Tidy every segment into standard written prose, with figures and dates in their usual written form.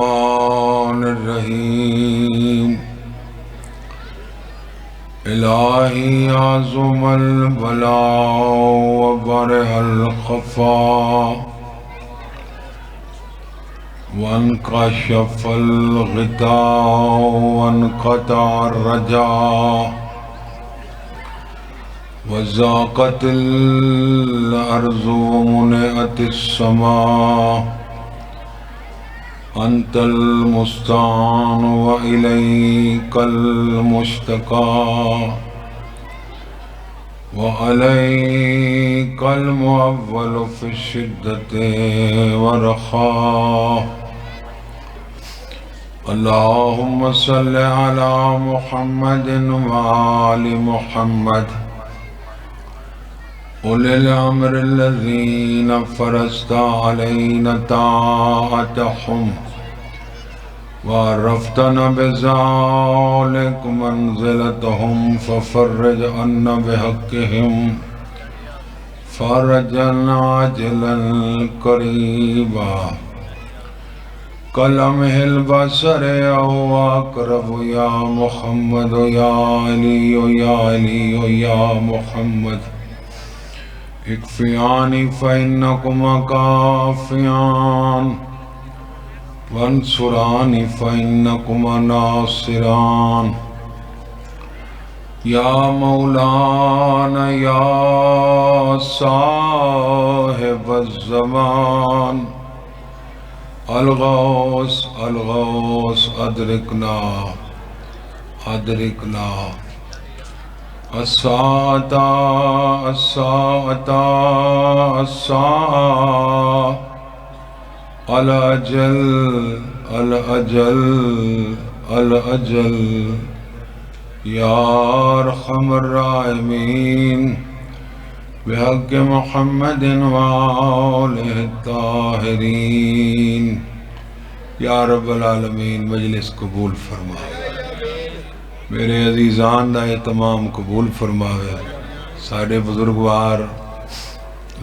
الرحمن الرحيم إلهي عظم البلاء وبرئ الخفاء وانكشف الغطاء وانقطع الرجاء وزاقت الأرض ومنعت السماء أنت المستعان وإليك المشتكى وعليك المعول في الشدة والرخاء اللهم صل على محمد وآل محمد أولي الأمر الذين فرضت علينا طاعتهم وعرفتنا بذلك منزلتهم ففرج عنا بحقهم فرجا عاجلا قريبا كلمح البصر أو أقرب يا محمد يا علي يا علي يا محمد اكفياني فإنكما كافيان وانصراني فإنكما ناصران يا مولانا يا صاحب الزمان الغوث الغوث أدركنا أدركنا الساعة الساعة الساعة الأجل الأجل الأجل يا أرحم الراحمين بحق محمد وآله الطاهرين یا رب العالمین مجلس قبول فرما میرے عزیزان دا اہتمام قبول فرماوے سارے بزرگوار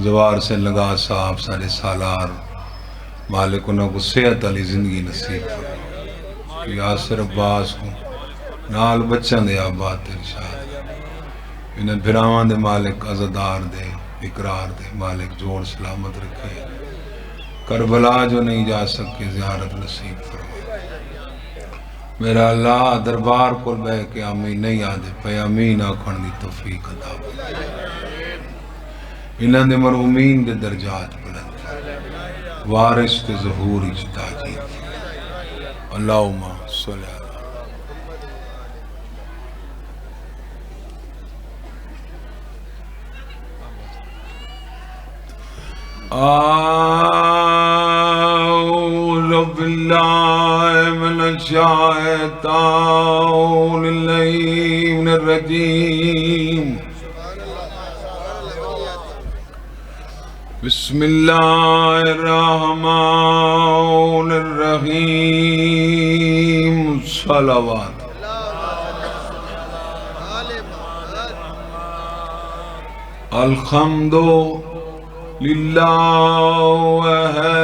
زوار سے لگا صاحب سارے سالار مالک انہوں کو صحت علی زندگی نصیب فرما یاسر عباس کو نال بچن دے آباد ارشاد انہیں بھراوان دے مالک عزدار دے اقرار دے مالک جوڑ سلامت رکھے کربلا جو نہیں جا سکے زیارت نصیب فرما میرا اللہ دربار کو بے کے آمین نہیں آدھے پہ آمین آکھن دی توفیق عطا انہاں دے مرحومین دے درجات بلند وارث تے ظہور اجتاجید اللہم صلی اللہ أعوذ بالله من الشيطان اللعين الرجيم بسم الله الرحمن الرحيم صلوات الحمد لله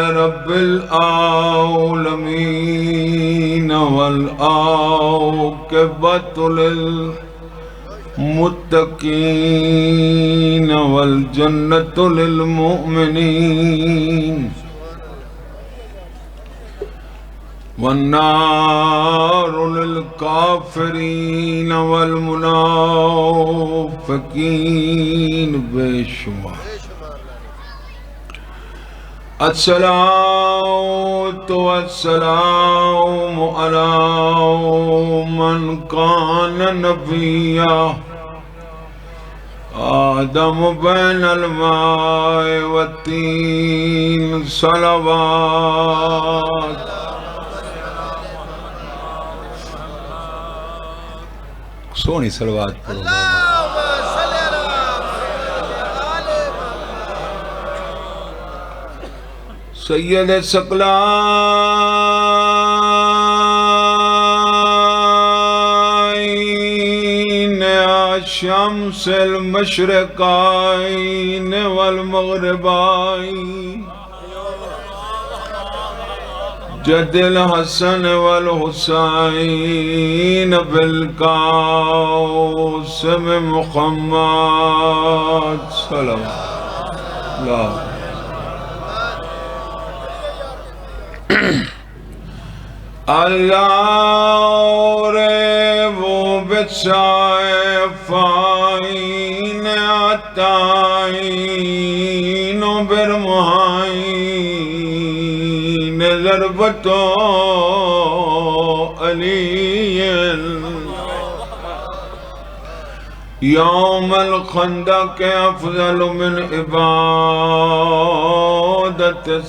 رب العالمين والعاقبة للمتقين والجنة للمؤمنين والنار للكافرين والمنافقين بشمار الصلاة والسلام على من كان نبيا آدم بين الماء والطين صلوات سونی صلوات پڑھو سید ثقلین شمس المشرقین والمغربین جد الحسن والحسین بالقاسم محمد صلوات اللہ. اللہ رے وہ بچائے فائن عطائین و برمہائین ضربتو علیین یوم الخندق افضل من عبادت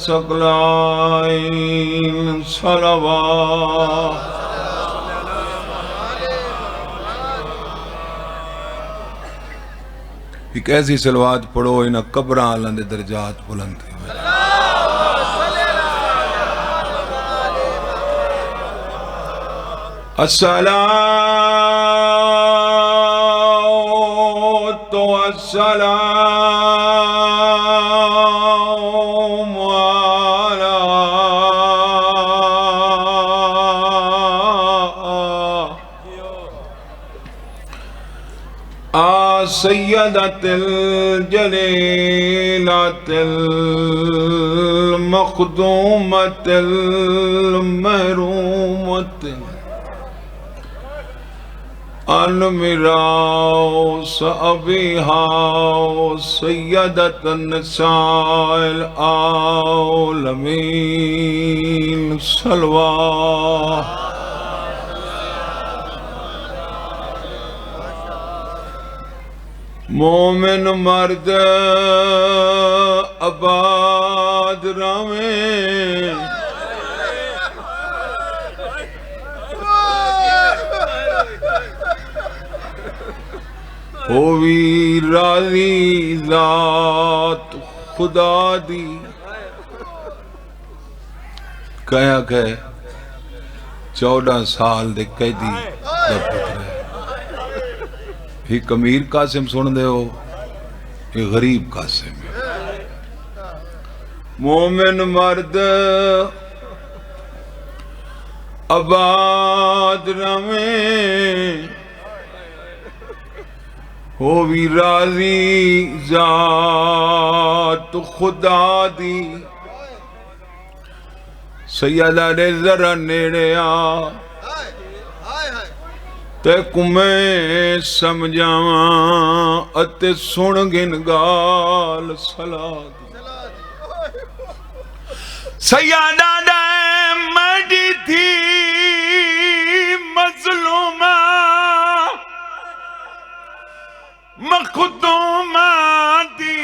ثقلین صلوات. ایک ایسی صلوات پڑھو انہا قبران اللہ دے درجات بلند تھے. الصلاة والسلام على سيدة الجليلة المخدومة المهرومة المراس أبيها سيدة النساء العالمين صلوات. مومن مرد آباد رہے ہووی راضی ذات خدا دی. کہا کہ 14 سال دے قیدی دا پتر ہے. ایک امیر قاسم سن دے ہو ایک غریب قاسم ہے. مومن مرد آباد رہے ہووی راضی ذات خدا دی. سیدہ نے ذرا نیڑے آ تے کمیں سمجھاواں اتے سن گن گال صلاة. سیدہ نے مڈی تھی مظلومہ مخدومہ دی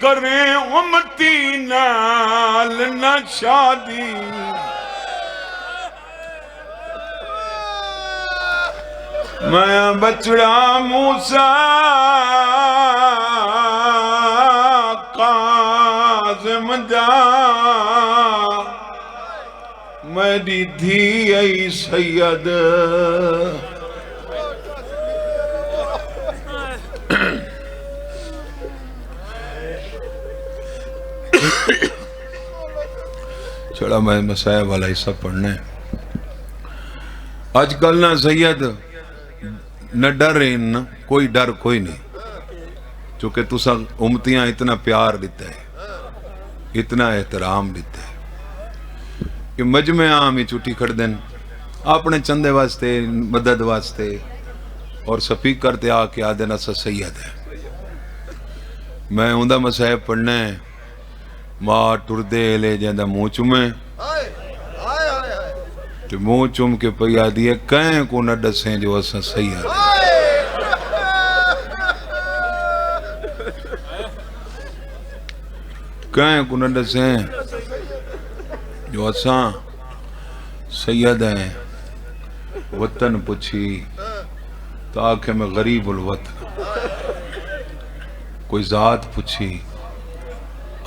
کریں امتی نال نہ شادی. میں بچڑا موسیٰ قاظم دا میری دھی ای سید چھوڑا میں مسائب والا حصہ پڑھنے. آج کل نہ سید نہ ڈر رہے نا کوئی ڈر کوئی نہیں چونکہ تسا امتیاں اتنا پیار دیتا ہے اتنا احترام دیتا ہے کہ مجمع عام ہی چھٹی کھڑ دیں اپنے چندے واسطے مدد واسطے اور سپیکر تے آ کے آدھے نسا سید ہے. میں ہوندہ مسائب پڑھنے ماں ٹردے لے جاندہ منہ چومیں تو منہ چوم کے پیا دیئے کہیں کو نہ ڈسیں جو اسا سید ہے. کہیں کو نہ ڈسیں جو اسا سید ہیں. وطن پچھی تو آنکھیں میں غریب الوطن. کوئی ذات پچھی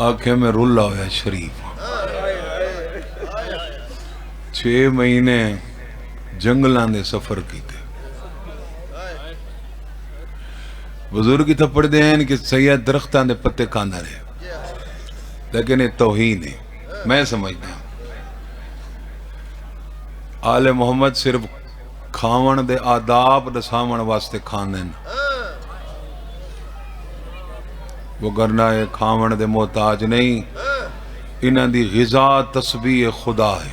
آنکھیں میں رلا ہویا شریف. 6 مہینے جنگلان دے سفر کی تھے. بزرگ ہی تھپڑ دے ہیں کہ سید درختان دے پتے کاندہ رہے لیکن یہ توہین ہے. میں سمجھتا ہوں آل محمد صرف کھاون دے آداب دساون واسطے کھاندے ہیں، وہ کرنا ہے کھاون دے محتاج نہیں، انہاں دی غذا تسبیح خدا ہے۔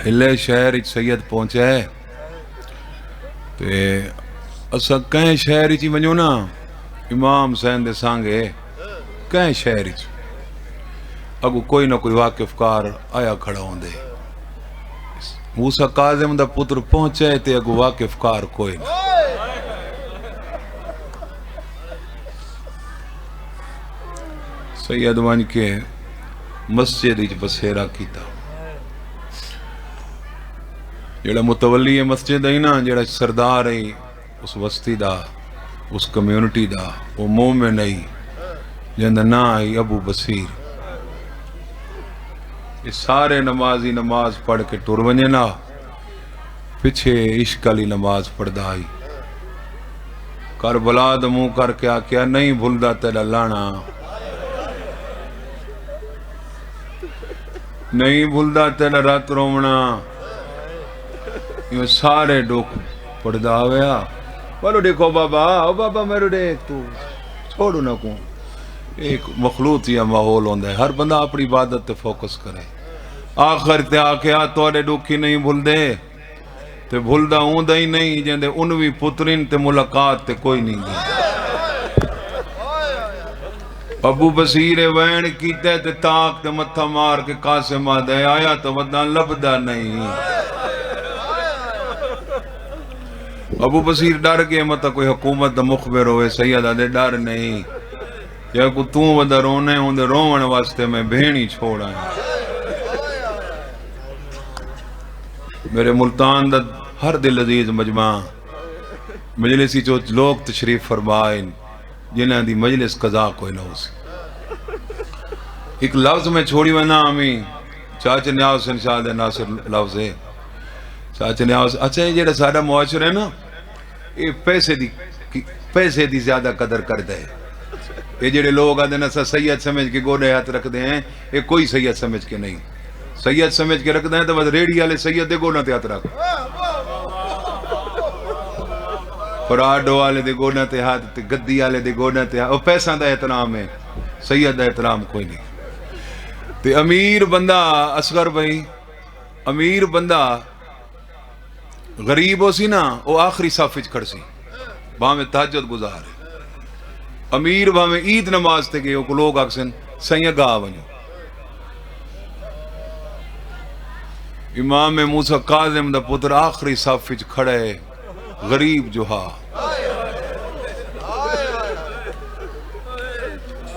ہلے شہر سید پہنچا ہے تے اسا کہیں شہر چی ونجو نا امام حسین دے سانگے کہیں شہر چی اگو کوئی نہ کوئی واقف کار آیا کھڑا ہوں دے، موسیٰ کاظم دا پتر پہنچے تے اگو واقف کار کوئی نہ۔ سید ون کے مسجد اچ بسیرا کیتا، جڑا متولی مسجد ہے نا، جڑا سردار ہے اس وسطی دا، اس کمیونٹی دا، وہ مومن ہے جند نا ہے ابو بصیر۔ یہ سارے نمازی نماز پڑھ کے ٹر ونجے نا، پیچھے عشق علی نماز پڑھدا آئی، کربلا دا منہ کر کے آکیا نہیں بھولدا تیرا لانا، نہیں بھولدا تیرا رات رومنا، یہ سارے ڈوک پڑھدا ہویا۔ بولو دیکھو بابا، او بابا میرے دیکھ تو چھوڑو نہ کون، ایک مخلوط یا ماحول ہوندہ ہے، ہر بندہ اپنی عبادت تے فوکس کرے۔ آخر تے آکیا توڑے ڈوکی نہیں بھول دے تے بھول دا ہوں دا ہی نہیں، جندے انوی پترین تے ملاقات تے کوئی نہیں دی۔ ابو بصیر وین کیتے تے تاک تے متھا مار کے قاسم آدھے آیا تو ودان لبدا نہیں۔ ابو بصیر ڈر گئے مطا کوئی حکومت دا مخبر ہوئے، سید آدھے ڈر نہیں، یا کو توں ودا رونے ہوں دے رون واسطے میں بھینی چھوڑا ہے۔ میرے ملتان دا ہر دل عزیز مجمع مجلسی جو لوگ تشریف فرمائیں جنہاں دی مجلس قضا کوئی نہ ہو سی۔ ایک لفظ میں چھوڑی ونا ہمیں چاچے نیاز حسین شاہ دے ناصر لفظ ہے، چاچے نیاز اچھا یہ جڑا سارا معاشرہ ہے نا، یہ پیسے دی زیادہ قدر کرتا ہے۔ یہ جڑے لوگ آدھے نا سید سمجھ کے گوڑے ہاتھ رکھ دے ہیں، یہ کوئی سید سمجھ کے نہیں، سید سمجھ کے رکھ دے ہیں تو بس ریڈی والے سید دے گوڑا تے ہاتھ رکھ، پراڈو والے دے گوڑا تے ہاتھ، گدی والے دے گوڑا تے ہاتھ، وہ پیسہ دا احترام ہے، سید دا احترام کوئی نہیں۔ تے امیر بندہ اصغر بھائی، امیر بندہ غریب ہو سی نا، وہ آخری صف وچ کھڑ سی، باہمیں تہجد گزار ہے۔ امیر باہمیں عید نماز تے گئے کو لوگ اکسن سیاں گاہ ونجو، امام موسیٰ کاظم دا پتر آخری صف وچ کھڑے، غریب جو ہا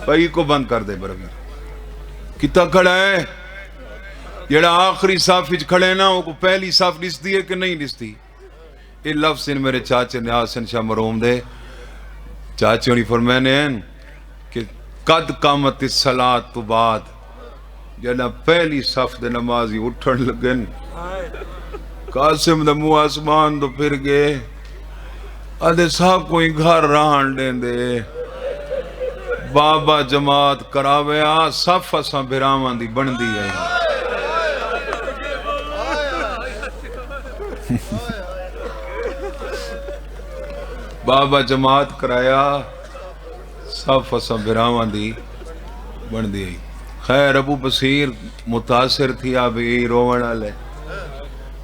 بھائی کو بند کر دے برابر کتا کھڑا ہے، جڑا آخری صف وچ کھڑے نا وہ کو پہلی صف دستی ہے کہ نہیں دستی؟ یہ لفظ ان میرے چاچے نیاز حسین شاہ مرحوم دے چاچے ہوئی فرمانے ہیں کہ قد قامت الصلاۃ تو بعد جنا پہلی صف دے نمازی اٹھن لگن، قاسم دا منہ آسمان تو پھر گئے، آدھے صاحب کوئی گھر رہن دیں دے، بابا جماعت کراوے آ صف اساں بھراوان دی بن دی ہے۔ بابا جماعت کرایا صف اساں بھراوان دی بن دی ہے۔ خیر ابو بصیر متاثر تھی اب یہ روون والے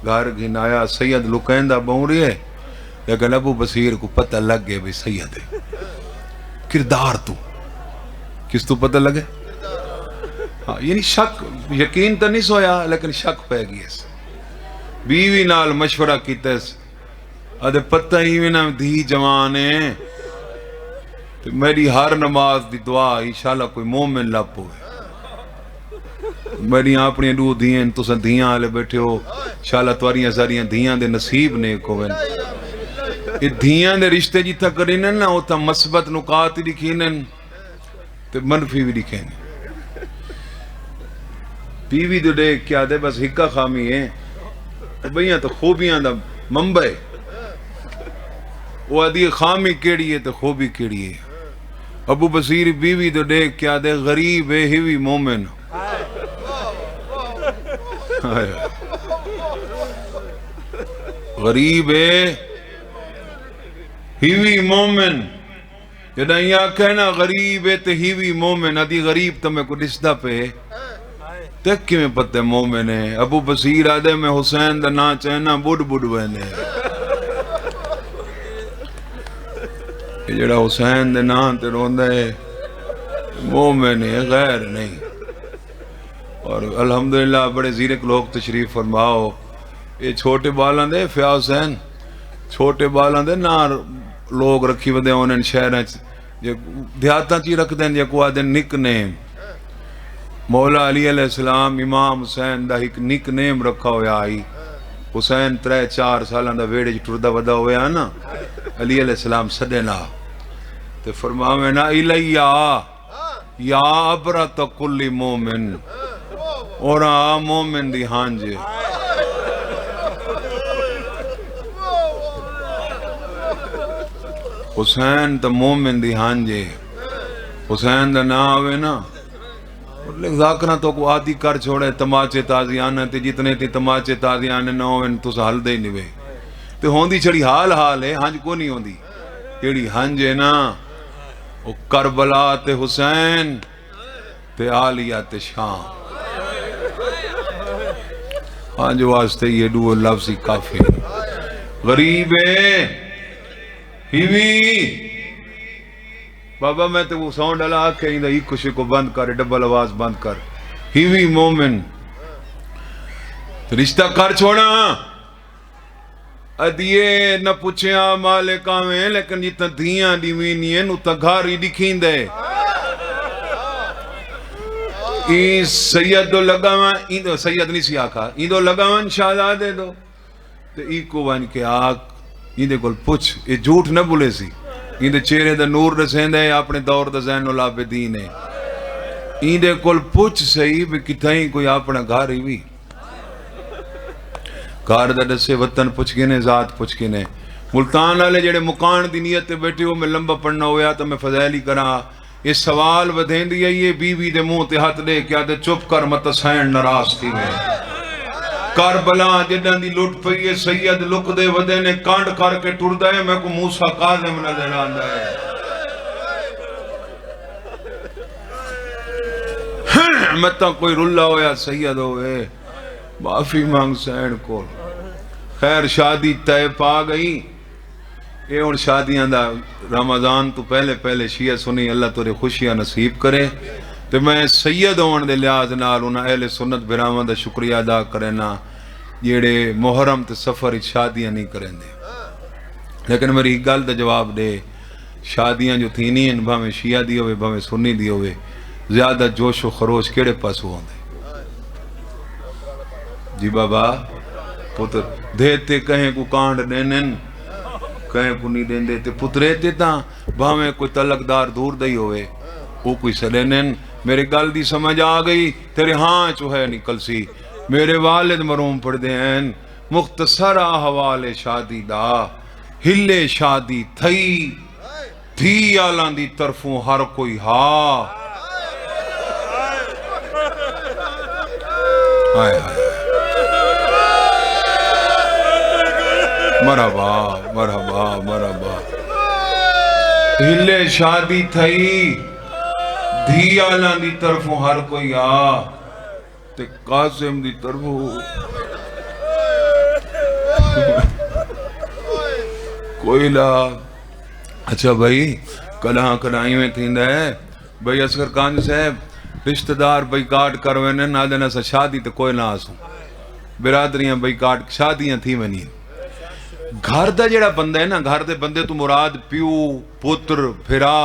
گھر گھنایا، سید لکیندہ بہن رہی ہے، لیکن ابو بصیر کو پتہ لگ گئے بھی سید ہے، کردار تو کس تو پتہ لگے؟ ہاں یعنی شک یقین تو نہیں سویا لیکن شک پہ گئی اس بیوی نال مشورہ کیتا اس ادھے پتہ ہی میں نام دھی جوانے تو میری ہر نماز دی دعا انشاءاللہ کوئی مومن لپ ہوئے، میری اپنی دو دھیاں تو سن دھیاں آلے بیٹھے ہو انشاءاللہ تواریاں ساریاں دھیاں دے نصیب نے کوئن، یہ دھیاں دے رشتے جیتا کرینن نا ہوتا مثبت نکات لکھینن تو منفی بھی لکھیں، بیوی دو دے کیا دے بس ہکا خامی ہے، بھئیاں تو خوبیاں دا منبع ہے، وہ آدھی خامی کیڑی ہے تو خوبی کیڑی ہے، ابو بصیر بیوی تو دیکھ کیا دے غریب ہے ہی مومن غریب ہے ہی مومن جدہ یہ کہنا غریب ہے تو ہی مومن ادھی غریب تو میں کو دستا پہ تک کی میں پتے مومن ہے ابو بصیر آدھے میں حسین دا نا چہنا بڑ وینے یہ جڑا حسین دے نا تے روندہ ہے مومن ہے غیر نہیں اور الحمدللہ بڑے زیرک لوگ تشریف فرماؤ یہ چھوٹے بالاں دے فیا حسین چھوٹے بالاں دے نا لوگ رکھی ودے انہیں شہریں دیہاتاں چی رکھ دیں جے کو آدھے نک نیم مولا علی علیہ السلام امام حسین دا ایک نک نیم رکھا ہویا آئی حسین 3-4 سالان دا ویڑے ٹردہ ودا ہویا نا علی علیہ السلام صدینا تے فرماوے نا الیہ یا عبرت کل مومن اور مومن دی ہانجے حسین تا مومن دی ہانجے حسین دا نا آوے نا ذاکرہ تو کو آدھی کر چھوڑے تماچے تازیانے تے جتنے تی تماچے تازیانے نہ ہوئے تو سا ہل دے نہیں وے تے ہوندی چھڑی حال ہے ہنج کو نہیں ہوندی کیڑی ہنج ہے نا وہ کربلا تے حسین تے عالیہ تے شام ہنج واسطے یہ دو لفظی کافی غریب ہے ہیوی بابا میں تو وہ ساؤنڈ اللہ آکھے ہی دا ہی کشے کو بند کر ڈبل آواز بند کر ہیوی مومن رشتہ کر چھوڑا ادیے نہ پوچھیا مالکاں میں لیکن جتنا دھیاں دیوینی ہیں نو تا گھاری دکھین دے این سید دو لگاوان این دو سید نہیں سی آکھا این دو لگاوان شہزادے دو تو ای کو بان کے آگ این دے کل پوچھ یہ جھوٹ نہ بولے سی این دے چہرے دا نور رسین دے اپنے دور دا زین العابدین ہے این دے کل پوچھ سہی بھی کتھائیں کوئی اپنا گھر ہی بھی گھر دا دسے وطن پوچھ گنے ذات پوچھ گنے ملتان والے جڑے مکان دی نیت تے بیٹھے ہو میں لمبا پڑھنا ہویا تو میں فضائلی کرا یہ سوال ودھین دیا یہ بیوی دے منہ تے ہاتھ دے کیا دے چپ کر مت سین ناراض تھی میں کربلا جدن دی لٹ پئی سید لک دے ودے نے کانڈ کر کے ٹردا ہے میں کو موسیٰ کاظم نظر آندا ہے متا کوئی رلا ہویا سید ہوئے معافی مانگ سین کو خیر شادی تے پا گئی یہ ان شادیاں دا رمضان تو پہلے شیعہ سنی اللہ تورے خوشیاں نصیب کرے تو میں سید ہون دے لحاظ نال انہاں اہل سنت براواں دا شکریہ ادا کرنا جیڑے محرم تے سفر شادیاں نہیں کریں دے لیکن میری گل دا جواب دے شادیاں جو تھی نہیں ہیں بھاویں شیعہ دی ہوئے بھاویں سنی دی ہوئے زیادہ جوش و خروش کیڑے پاس ہوں دے جی بابا پتر دیتے کہیں کو کانڈ دینن کہیں کو نہیں دین دیتے پترے تے تاں بھاویں کوئی تلقدار دور دئی ہوئے وہ کوئی سلینن میرے گل دی سمجھ آ گئی تیرے ہاں جو ہے نکل سی میرے والد مروم پڑھ دے ہیں مختصر حوالے شادی دا ہلے شادی تھی آلان دی طرفوں ہر کوئی ہاں آئے مرحبا مرحبا مرحبا ہلے شادی تھی دھی آلان دی طرفوں ہر کوئی آ تے قاسم دی طرفوں کوئی لا اچھا بھائی کلہاں میں تھیندہ ہے بھائی اسکر کانج صاحب رشتہ دار بھائی کارڈ کروینے نہ دینا سا شادی تے کوئی نہ آسوں برادریاں بھائی کارڈ شادیاں تھی منی گھر دا جڑا بندہ ہے نا گھر دے بندے تو مراد پیو پتر پھرا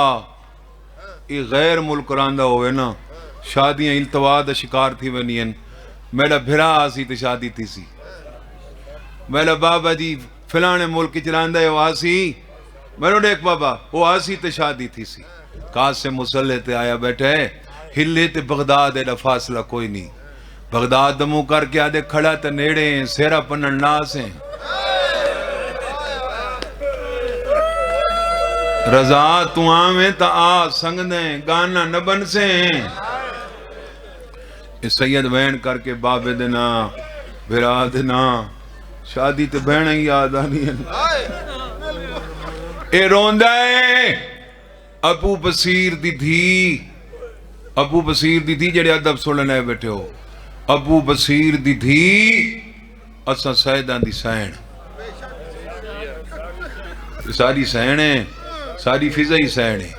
یہ غیر ملک راندہ ہوئے نا شادیاں التوا دا شکار تھی ونین میرا بھرا آسی تے شادی تھی سی میرا بابا جی فلانے ملک چراندہ ہے وہ آسی میرا دیکھ بابا وہ آسی تے شادی تھی سی قاسم مسلح تے آیا بیٹھے ہلے تے بغداد ایڈا فاصلہ کوئی نہیں بغداد دمو کر کے آدھے کھڑا تے نیڑے ہیں سیرہ پنن ناس ہیں رضا تو آویں تا آ سنگ دیں گانا نہ بن سے سید بہن کر کے بابے دینا بھرا دینا شادی تے بہن ہی یاد آنی ہے اے روندہ ہے ابو بصیر دی تھی جڑے ادب سننے بیٹھے ہو ابو بصیر دی تھی اسا سیدان دی سین ساری سین ہے ساری فضا ہی سین ہے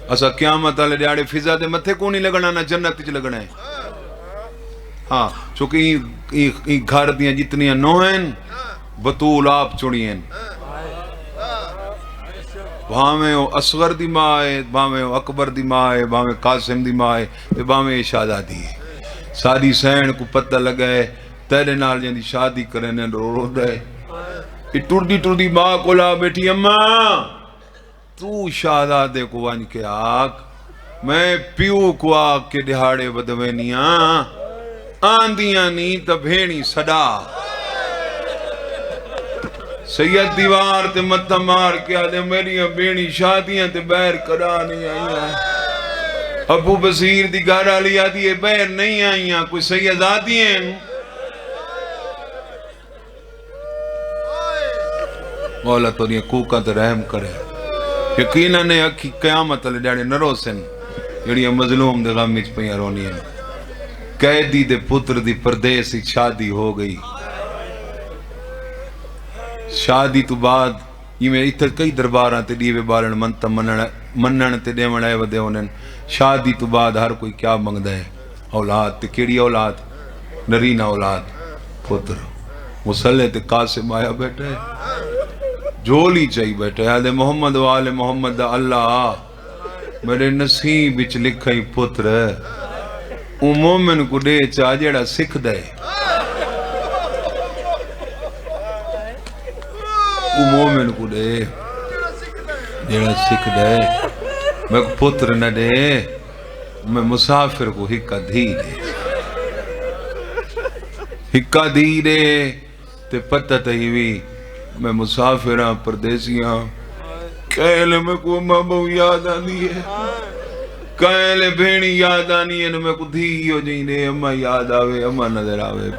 اسا قیامت والے ڈیاڑے فضا دے متھے کو نہیں لگنا نہ جنت وچ لگنا ہے ہاں چونکہ گھر دیاں جتنیاں نو ہیں بطول آپ چڑی ہیں بھاویں او اصغر دی ماں ہے بھاویں او اکبر دی ماں ہے بھاویں قاسم دی ماں ہے تے بھاویں شہزادی ہے ساری سین کو پتہ لگا ہے تیرے نال جن دی شادی کرنے رو دے ٹردی ماں کو لا بیٹھی اماں تو شہزادے کو ون کے آگ میں پیو کو آگ کے دہاڑے بدوینیاں آندیاں نہیں تا بھینی صدا سید دیوار تے متہ مار کے آدھے میری بھینی شادیاں تے بیر کرا نہیں آئیاں ابو بصیر دی گھر آلی آدھی ہے بیر نہیں آئیاں کوئی سید آدھی ہیں مولا تو نہیں کوکاں تے رحم کرے یقیناً نے اکھی قیامت علی ڈاڑے نرو سن جڑی مظلوم دے غم وچ پئیاں رونی ہیں قیدی دے پتر دی پردیسی شادی ہو گئی شادی تو بعد یہ میں اتھر کئی درباراں تے دیوے بالن منتا منن تے دیون آئے ودے ہونے شادی تو بعد ہر کوئی کیا منگدا ہے اولاد تے کیڑی اولاد نرینا اولاد پتر مسلح تے قاسم آیا بیٹھے جولی چاہی بیٹھے آدھے محمد والے محمد اللہ میرے نصیب وچ لکھائی پتر او مومن کو دے چاہ جیڑا سکھ دے او مومن کو دے جیڑا سکھ دے میں پتر نہ دے میں مسافر کو ہکا دھی دے ہکا دھی دے تے پتہ تہیوی میں مسافرہ پردیسیاں کہلے میں کو ماں بہو یاد آنی ہے کہلے بھینی یاد آنی ہے میں کو دھی ہو جائیں دے اماں یاد آوے اماں نظر آوے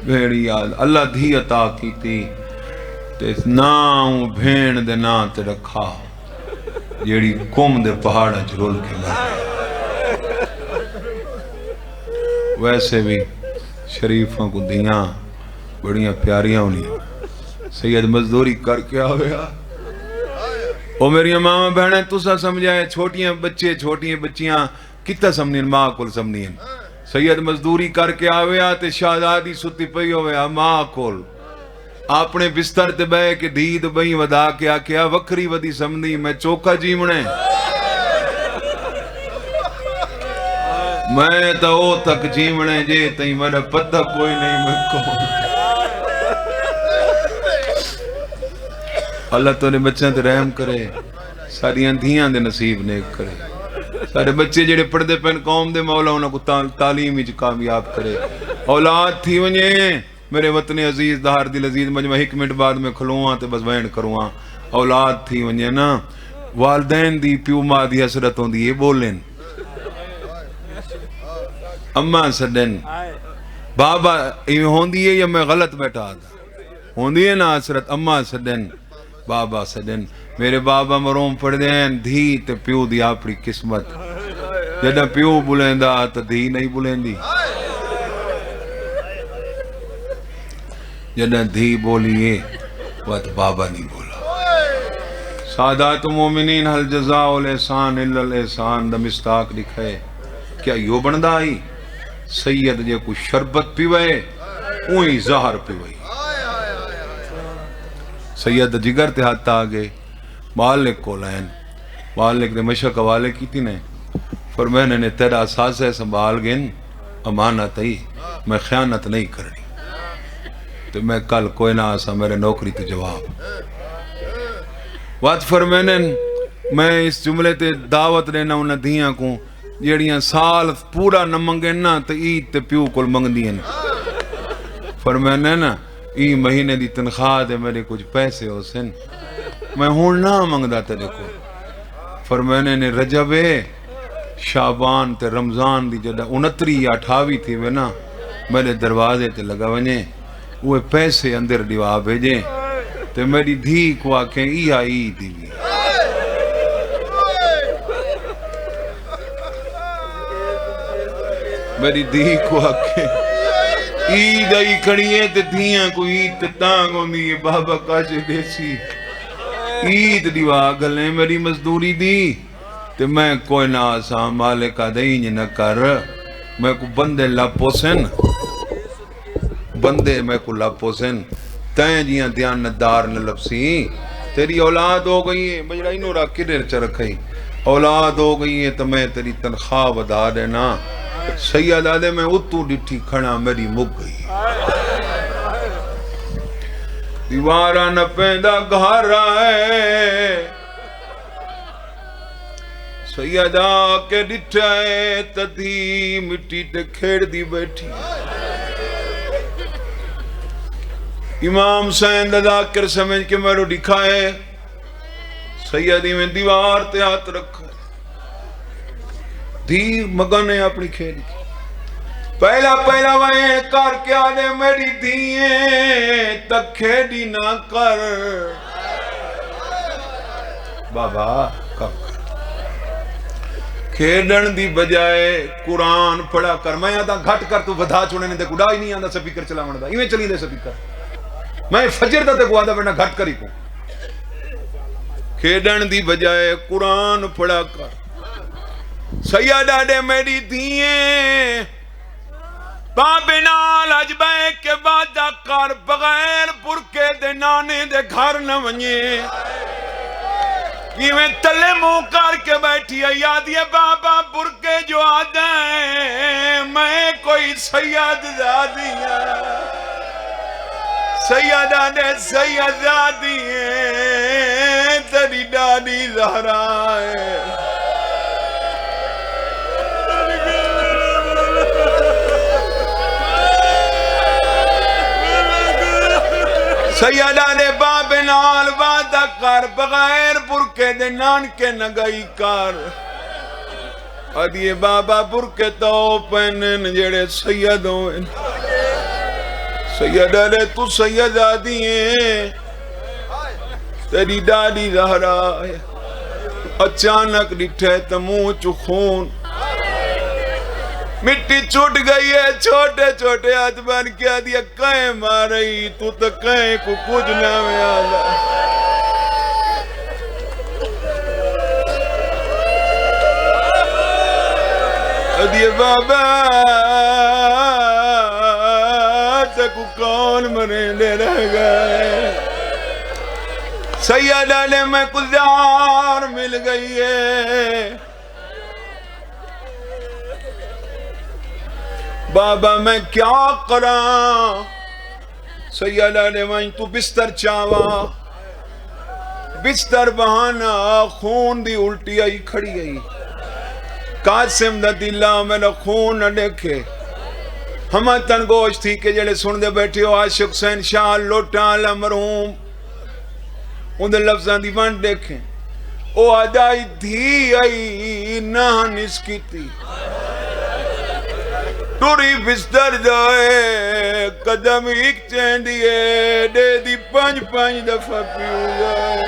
بھینی یاد اللہ دھی عطا کی تھی تے ناؤں بھین دے نا تے رکھا جیڑی کم دے پہاڑا جرول کے لئے ویسے بھی شریفوں کو دیاں بڑیاں پیاریاں ہونی سید مزدوری کر کے آویا او میری ماں بہنیں تسا سمجھائے چھوٹیاں بچیاں کتا سمنین ماں کل سمنین سید مزدوری کر کے آویا تے شہزادی ستی پئی ہویا ماں کل اپنے بستر تے بے کے دید بئی ودا کے آکیا وکری ودی سمنی میں چوکا جیمنے میں تا او تک جیمنے جے تئی میرا پتہ کوئی نہیں میں کون اللہ تو نے بچوں تے رحم کرے ساری اندھیاں دے نصیب نیک کرے سارے بچے جڑے پڑھدے پہن قوم دے مولا انہوں کو تعلیم ہی کامیاب کرے اولاد تھی ونجے میرے وطن عزیز دہار دل عزیز مجمع ایک منٹ بعد میں کھلوہاں تے بس بین کروہاں اولاد تھی ونجے نا والدین دی پیو ماں دی حسرتوں دی یہ بولیں اماں سڈن بابا یہ ہوندی ہے یا میں غلط بیٹھا تھا ہوندی ہے نا حسرت اماں سڈن بابا سڈن میرے بابا مروم پڑھ دین دھی تے پیو دی اپنی قسمت جدہ پیو بلیں دا تا دھی نہیں بلیں دی جدہ دھی بولیے وقت بابا نہیں بولا سادات مومنین حل جزاء الاحسان الا الاحسان دا مستاق لکھے کیا یو بندہ آئی سید جے کو شربت پیوئے اوہی زہر پیوئے سید جگر تے ہاتھ آگے مالک کو لین مالک نے مشق حوالے کی تھی نے فرمانے نے تیرا سازے سنبھال گن امانت ہی میں خیانت نہیں کرنی تو میں کل کوئی نہ آسا میرے نوکری تے جواب وقت فرمانے میں اس جملے تے دعوت دینا انہیں دھیاں کو جیڑیاں سال پورا نہ منگیں نا تو عید تے پیو کل منگ دیں فرمانے نا ای مہینے دی تنخواہ دے میرے کچھ پیسے ہو سن میں ہون نہ منگ دا تیرے کو فرمانے نے رجب شعبان تے رمضان دی جدہ 29 یا 28 تھی وے نا میرے دروازے تے لگا ونے وہ پیسے اندر ڈیوا بھیجیں تے میری دھی کو آکھیں ای آئی دی بھی میری دھی کو آکھیں عید آئی کھڑیے تے دھیاں کو عید تے تانگ ہوندی ہے بابا کاچے دیسی عید دیوا گلیں میری مزدوری دی تے میں کوئی نہ آسا مالکہ دینج نہ کر میں کو بندے لاپو سن بندے میں کو لاپو سن تین جیاں دیانتدار نہ لپسی تیری اولاد ہو گئی ہے بجڑا انہوں را کرر چرکھئی اولاد ہو گئی ہے تو میں تیری تنخواہ بدا دینا سید آدھے میں اتو ڈٹھی کھڑا میری مک گئی دیوارہ نہ پیندہ گھر آئے سیدہ کے ڈٹھائے تدھی مٹی تے کھیڑ دی بیٹھی امام حسین ذاکر سمجھ کے میرو دکھائے سیدی میں دیوار تے ہاتھ رکھا دھی مگنے اپنی کھیڑ کی پہلا وہیں کر کے آدھے میری دھیئے تک کھیڑی نہ کر بابا کب کر کھیڑن دی بجائے قرآن پڑھا کر میں آدھا گھٹ کر تو بدھا چھوڑے نے دے کڑا ہی نہیں آدھا سپیکر چلا مندہ ایویں چلی دے سپیکر میں فجر دا تے کو آدھا بیٹھنا گھٹ کری کو کھیڑن دی بجائے قرآن پڑھا کر سیدہ دے میری دھیئے بابے نال عجبے کے وعدہ کر بغیر برکے دے نانے دے گھر نہ ونجے یہ میں تلے منہ کر کے بیٹھی ہے یادی بابا برکے جو آدھیں میں کوئی سید زادی ہے سیدہ نے سید زادی ہے تیری ڈاڈی زہرا ہے سیدہ نے باب نال وعدہ کر بغیر برکے دے نان کے نگئی کر ادھیے بابا برکے تو پہنن جڑے سید ہوئے سیدہ نے تو سید آدھی ہیں تیری ڈاڈی زہرا ہے اچانک ڈٹھے تمو چخون مٹی چھوٹ گئی ہے چھوٹے چھوٹے ہاتھ بن کیا دیا کہیں مارئی تو کہیں کو کچھ نہ میں آلہ ادھیے بابا تکو کون مرندے رہ گئے سیدہ نے میں کلدار مل گئی ہے بابا میں کیا کراں سیدہ نے وہیں تو بستر چاوا بستر بہانا خون دی الٹی آئی کھڑی آئی قاسم دا دلہ میرا خون نہ دیکھے ہمیں تنگوش تھی کہ جڑے سن دے بیٹھے ہو عاشق حسین شاہ لوٹا علا مرحوم ان دے لفظاں دی ون دیکھیں او آدائی دھی آئی نہ نس کی تھی توری بستر جائے قدم ایک چین دیئے دے دی پانچ دفعہ پیو جائے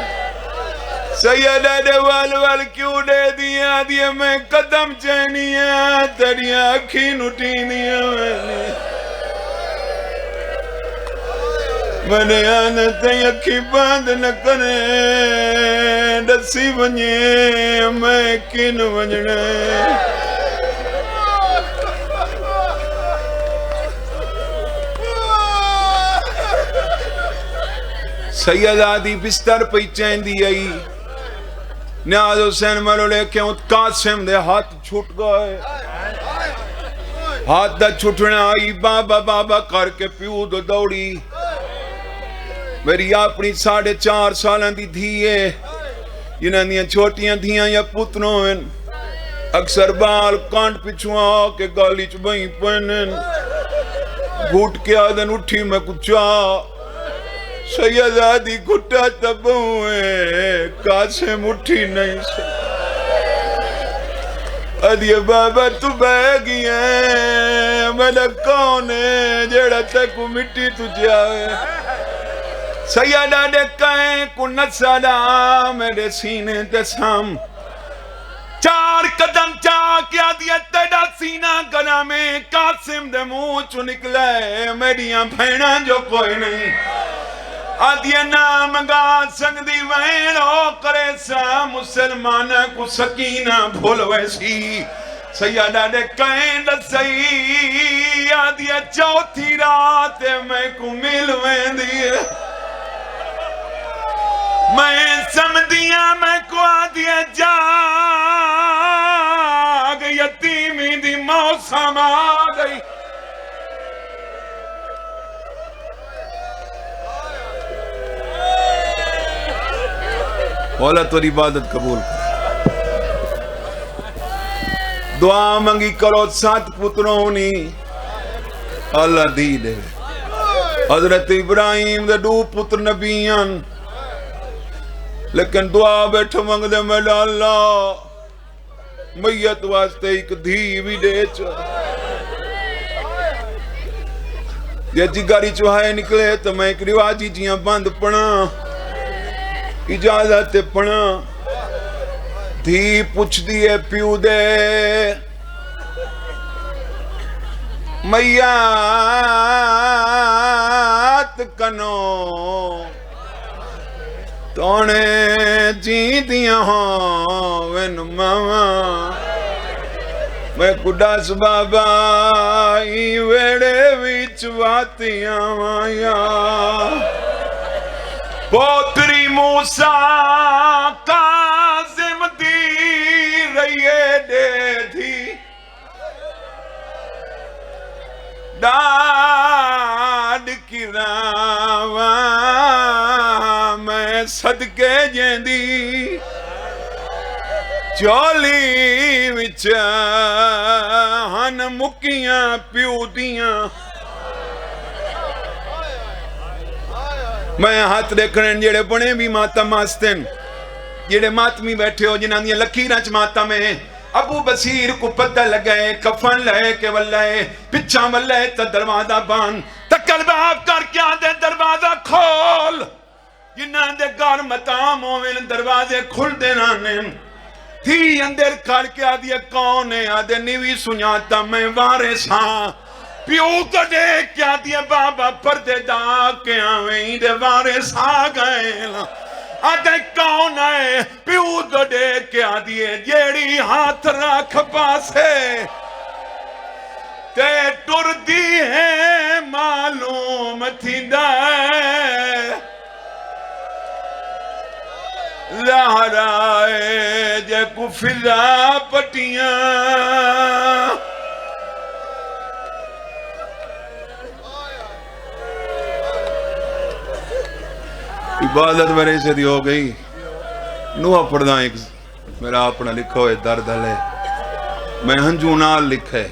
سیدہ دے وال کیوں دے دیا دیئے میں قدم چینیا تریاں اکھی نٹینیا میں نے آنا تے اکھی باندھ نہ کرے دسی بنیے میں کن بنجنے سیدہ دی بستر پہ چین دی آئی نیاز حسین مرو لے کے قاسم دے ہاتھ چھوٹ گئے ہاتھ دا چھوٹنا آئی بابا بابا کر کے پیو دو دوڑی میری اپنی 4.5 سالہ دی دھیے جنہاں دیاں چھوٹیاں دھیاں یا پتنوں ہیں اکثر بال کانٹ پچھواں کے گالی چبائیں پہنن گھوٹ کے آدھن اٹھی میں کچھا سیدہ دی گھٹا تبوں ہے قاسم اٹھی نہیں سے ادیے بابا تو بہ گئی ہے میرا کون ہے جیڑا تے کو مٹی تجھے آئے سیدہ دے کہیں کو نسلا میرے سینے تے سام 4 قدم چاہ کیا دیا تیڑا سینہ گنا میں قاسم دے منہ چو نکلے میریاں بھیڑاں جو کوئی نہیں آدھیا نام گا سکدی وینو کرے سا مسلمان کو سکینہ بھول ویسی سیدہ دے کہیں دسائی آدھیا چوتھی رات میں کو مل ویندی میں سمدیاں میں کو آدھیا جاگ یتیمی دی موسم آگئی مولا توری عبادت قبول کر دعا منگی کرو 7 پتروں ہونی اللہ دی دے حضرت ابراہیم دے 2 پتر نبیان لیکن دعا بیٹھو منگ دے میلا اللہ میت واسطے ایک دھی بھی دے چو یہ جگاری چوہائے نکلے تو میں ایک رواجی جیاں بند پڑھا اجازت پڑھا دھی پوچھ دیئے پیو دے میات کنو تونے جی دیاں ہوں وین ماما میں کڈاس بابا ای ویڑے ویچ واتیاں مایا پوتری موسیٰ قاسم دی رہیے دے تھی ڈاڈ کی راواں میں صدقے جیندی چولی وچ ہن مکیاں پیو دیاں میں ہاتھ دیکھنے جیڑے بنے بھی ماتم آستن جیڑے ماتمی بیٹھے ہو جنہاں دیا لکیرانچ ماتم ہے ابو بصیر کو پتہ لگائے کفن لے کے ولائے پچھا ولائے تا دروازہ بان تکل باب کر کے آدھے دروازہ کھول جنہاں دے گھر متام ہوئے دروازے کھل دینا نیم تھی اندر کھڑ کے آدھے کون ہے آدھے نیوی سنیاتا میں وارث ہاں پیو تو دیکھ کیا دیا بابا پردے دا کے آویں دے وارث آ گئے آدھے کون ہے پیو تو دیکھ کیا دیے جیڑی ہاتھ رکھ پاسے تے ٹر دی ہے معلوم تھی دائے لہرائے جے کو فضا پٹیاں عبادت میرے سے دی ہو گئی نوہ پڑھنا ایک میرا اپنا لکھو ہے درد ہے میں ہنجو نال لکھے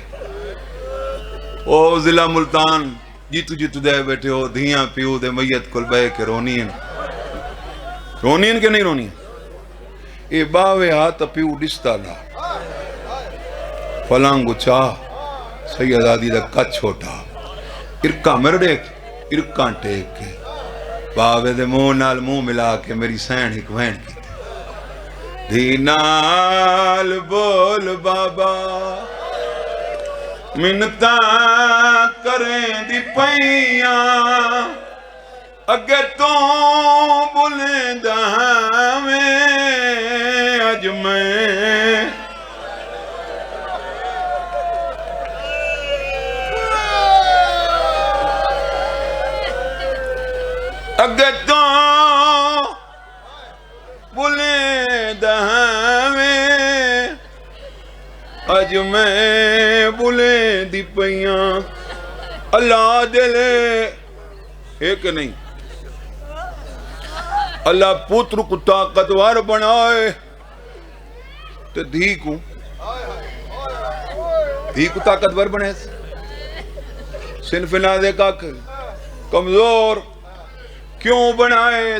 او ضلع ملتان جیتو دے بیٹھے ہو دھیاں پیو دے میت کل بے کے رونین کے نہیں رونین اے باوے ہاتھ پیو ڈستا لا فلانگو چاہ سید آدھی دا کچھ چھوٹا ارکا مرڑے ارکا ٹیک کے باوے دے منہ نال منہ ملا کے میری سین ایک وین کی دھی نال بول بابا منتا کریں دی پیاں اگر تو بلندہ میں اج میں اگر تو بلندہ میں اج میں بلندی پیاں اللہ دلے ایک نہیں اللہ پتر کو طاقتور بنائے تو دھی کو طاقتور بنے صنف نہ دے کا کمزور کیوں بنائے